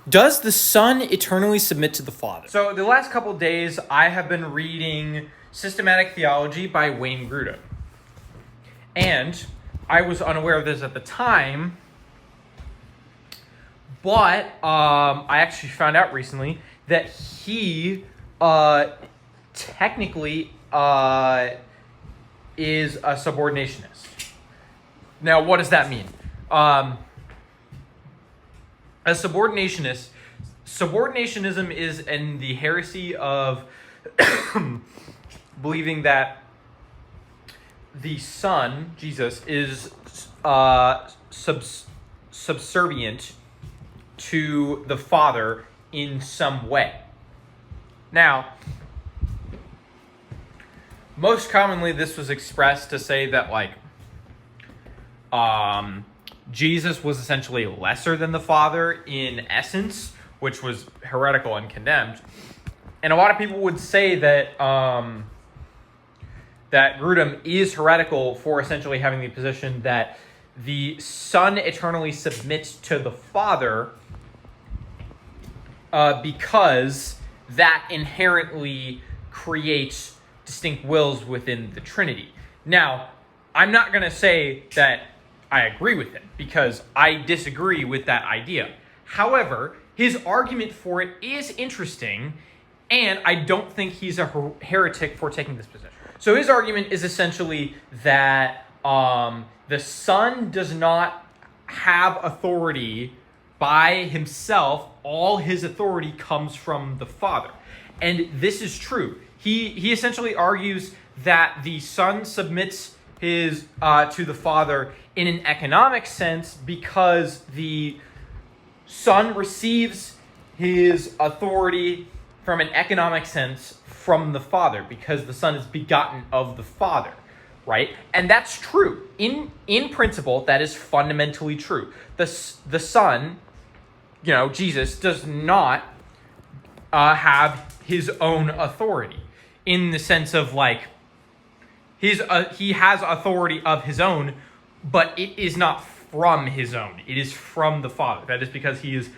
Does the Son eternally submit to the Father? So the last couple days, I have been reading Systematic Theology by Wayne Grudem. And I was unaware of this at the time, but I actually found out recently that he technically is a subordinationist. Now, what does that mean? As subordinationism is in the heresy of believing that the Son, Jesus, is subservient to the Father in some way. Now, most commonly this was expressed to say that, Jesus was essentially lesser than the Father in essence, which was heretical and condemned. And a lot of people would say that that Grudem is heretical for essentially having the position that the Son eternally submits to the Father because that inherently creates distinct wills within the Trinity. Now, I'm not going to say that I agree with it, because I disagree with that idea. However, his argument for it is interesting, and I don't think he's a heretic for taking this position. So his argument is essentially that the Son does not have authority by himself. All his authority comes from the Father. And this is true. He essentially argues that the Son submits his to the Father in an economic sense because the Son receives his authority from an economic sense from the Father, because the Son is begotten of the Father, right? And that's true. In principle, that is fundamentally true. The Son, Jesus, does not have his own authority in the sense of he has authority of his own, but it is not from his own. It is from the Father. That is because he is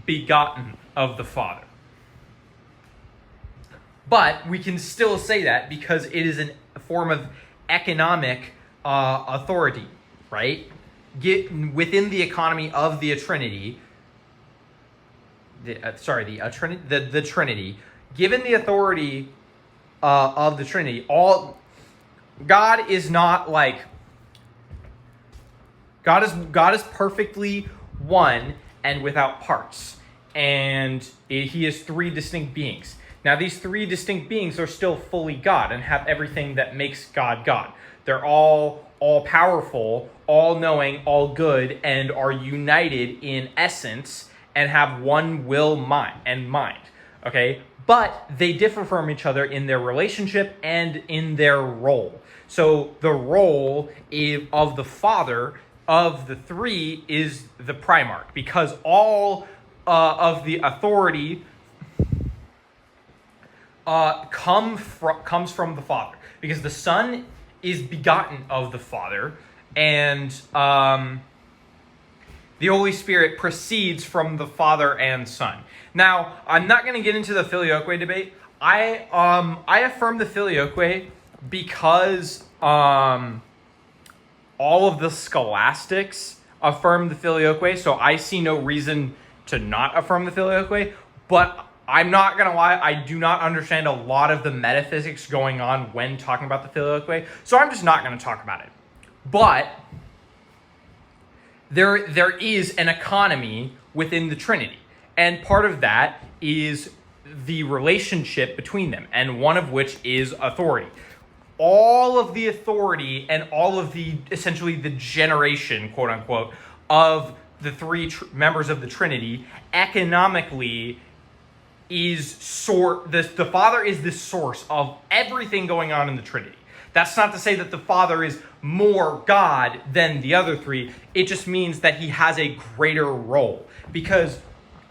begotten of the Father. But we can still say that because it is a form of economic authority, right? Within the economy of the Trinity, the Trinity, given the authority of the Trinity, God is not God is perfectly one and without parts, and he is three distinct beings. Now, these three distinct beings are still fully God and have everything that makes God God. They're all powerful, all knowing, all good, and are united in essence and have one will mind. Okay, but they differ from each other in their relationship and in their role. So the role of the Father of the three is the primarch, because all of the authority comes from the Father, because the Son is begotten of the Father, and the Holy Spirit proceeds from the Father and Son. Now, I'm not going to get into the filioque debate. I affirm the filioque because all of the scholastics affirm the filioque, so I see no reason to not affirm the filioque. But I'm not going to lie, I do not understand a lot of the metaphysics going on when talking about the filioque, so I'm just not going to talk about it. But there is an economy within the Trinity, and part of that is the relationship between them, and one of which is authority. All of the authority and all of the, essentially the generation, quote unquote, of the three members of the Trinity economically is the Father is the source of everything going on in the Trinity. That's not to say that the Father is more God than the other three. It just means that he has a greater role, because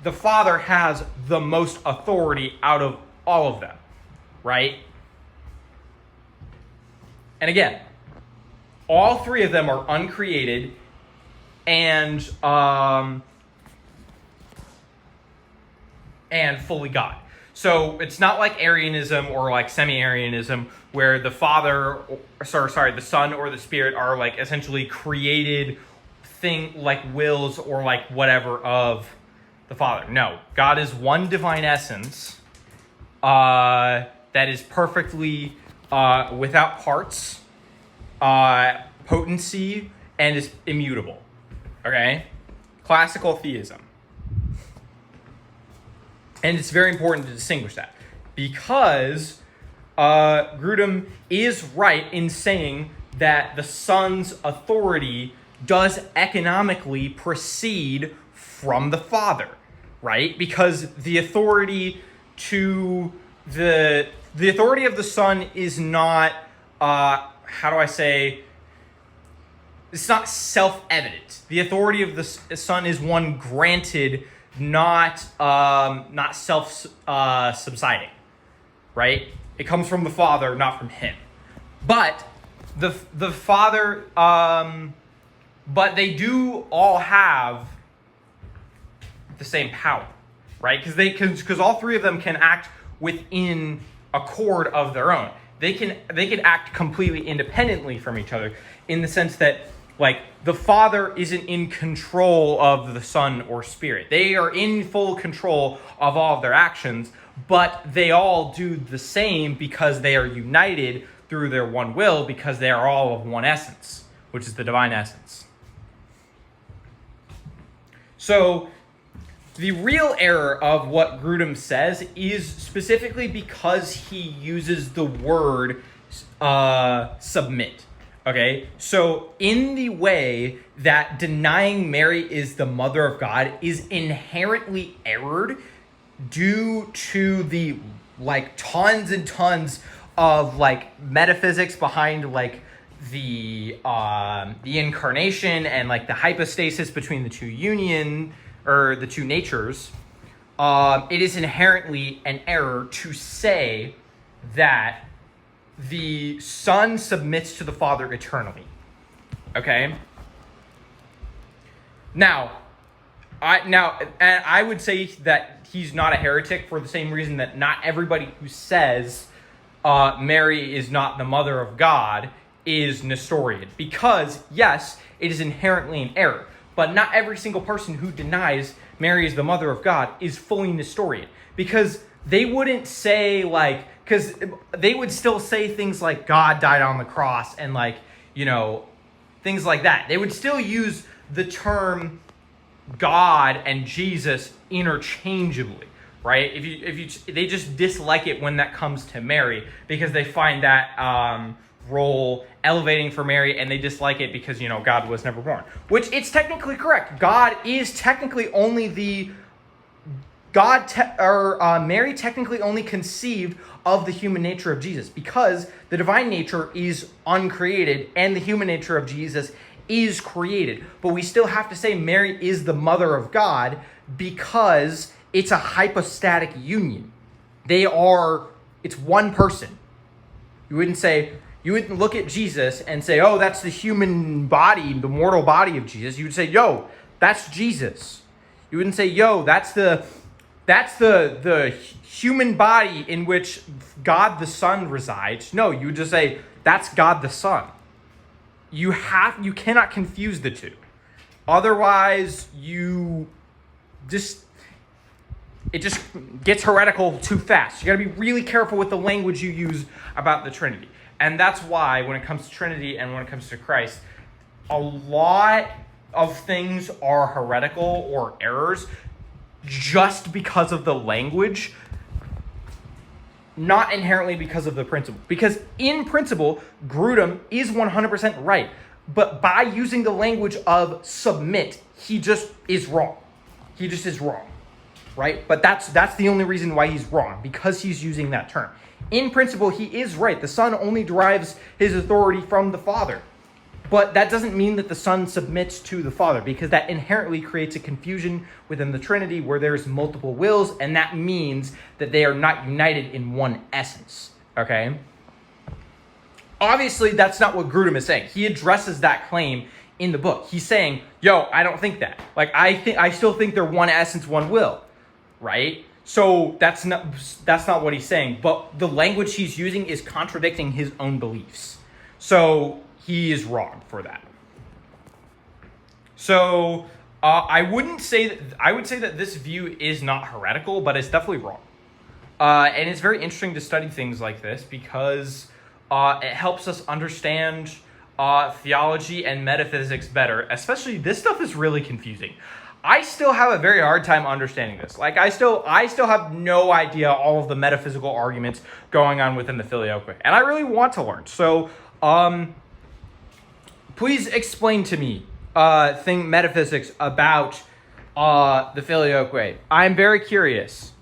the Father has the most authority out of all of them, right? And again, all three of them are uncreated, and and fully God. So it's not like Arianism or like semi-Arianism where the the Son or the Spirit are like essentially created like wills or like whatever of the Father. No, God is one divine essence that is perfectly without parts, potency, and is immutable. Okay? Classical theism. And it's very important to distinguish that because Grudem is right in saying that the Son's authority does economically proceed from the Father, right? Because the authority of the Son is not it's not self-evident. The authority of the Son is one granted, not self-subsiding, right? It comes from the Father, not from Him. But the Father, but they do all have the same power, right? Because all three of them can act within a chord of their own. They can act completely independently from each other in the sense that, like, the Father isn't in control of the Son or Spirit. They are in full control of all of their actions, but they all do the same because they are united through their one will, because they are all of one essence, which is the divine essence. So the real error of what Grudem says is specifically because he uses the word submit. Okay, so in the way that denying Mary is the mother of God is inherently errored due to the like tons and tons of like metaphysics behind like the incarnation and like the hypostasis between the the two natures, it is inherently an error to say that the Son submits to the Father eternally. Okay? Now, I would say that he's not a heretic for the same reason that not everybody who says Mary is not the mother of God is Nestorian. Because, yes, it is inherently an error. But not every single person who denies Mary is the mother of God is fully Nestorian. Because they wouldn't say because they would still say things like God died on the cross and things like that. They would still use the term God and Jesus interchangeably, right? They just dislike it when that comes to Mary because they find that role elevating for Mary, and they dislike it because God was never born. Which it's technically correct. God is technically only Mary technically only conceived of the human nature of Jesus because the divine nature is uncreated and the human nature of Jesus is created. But we still have to say Mary is the mother of God because it's a hypostatic union. It's one person. You wouldn't look at Jesus and say, oh, that's the human body, the mortal body of Jesus. You would say, yo, that's Jesus. You wouldn't say, yo, that's the human body in which God the Son resides. No, you would just say, that's God the Son. You cannot confuse the two. Otherwise, it just gets heretical too fast. You got to be really careful with the language you use about the Trinity. And that's why when it comes to Trinity and when it comes to Christ, a lot of things are heretical or errors just because of the language, not inherently because of the principle. Because in principle, Grudem is 100% right. But by using the language of submit, he just is wrong. He just is wrong, right? But that's the only reason why he's wrong, because he's using that term. In principle, he is right. The Son only derives his authority from the Father. But that doesn't mean that the Son submits to the Father, because that inherently creates a confusion within the Trinity where there's multiple wills, and that means that they are not united in one essence. Okay? Obviously, that's not what Grudem is saying. He addresses that claim in the book. He's saying, yo, I don't think that. I still think they're one essence, one will. Right? So that's not what he's saying. But the language he's using is contradicting his own beliefs. So he is wrong for that. So I would say that this view is not heretical, but it's definitely wrong. And it's very interesting to study things like this because it helps us understand theology and metaphysics better. Especially, this stuff is really confusing. I still have a very hard time understanding this. Like, I still have no idea all of the metaphysical arguments going on within the Filioque, and I really want to learn. So, please explain to me metaphysics about the Filioque. I'm very curious.